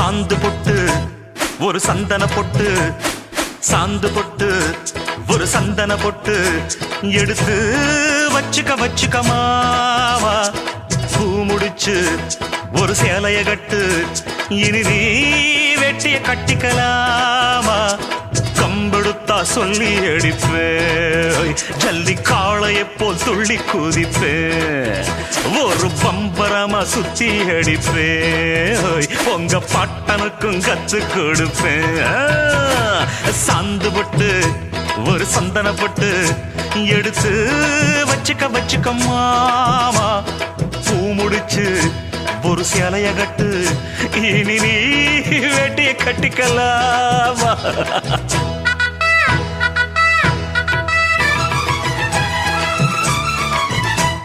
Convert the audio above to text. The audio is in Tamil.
சாந்து பொட்டு ஒரு சந்தன பொட்டு, சாந்து பொட்டு ஒரு சந்தன பொட்டு எடுத்து வச்சுக்க மாவா. பூ முடிச்சு ஒரு சேலைய கட்டு, இனி நீ வெட்டிய கட்டிக்கலாமா. கம்பெடுத்தா சொல்லி அடிப்பேன், ஜல்லி காளைய போல் துள்ளி குதிப்பேன், ஒரு பம்பரமா சுத்தி அடிப்பேன், உங்க பட்டனுக்கும் கத்து கொடுப்பேன். சாந்து பட்டு ஒரு சந்தன பட்டு எடுத்து வச்சுக்க மாமா. பூ முடிச்சு ஒரு சேலைய கட்டு, இனி நீ வெட்டிய கட்டிக்கலாமா.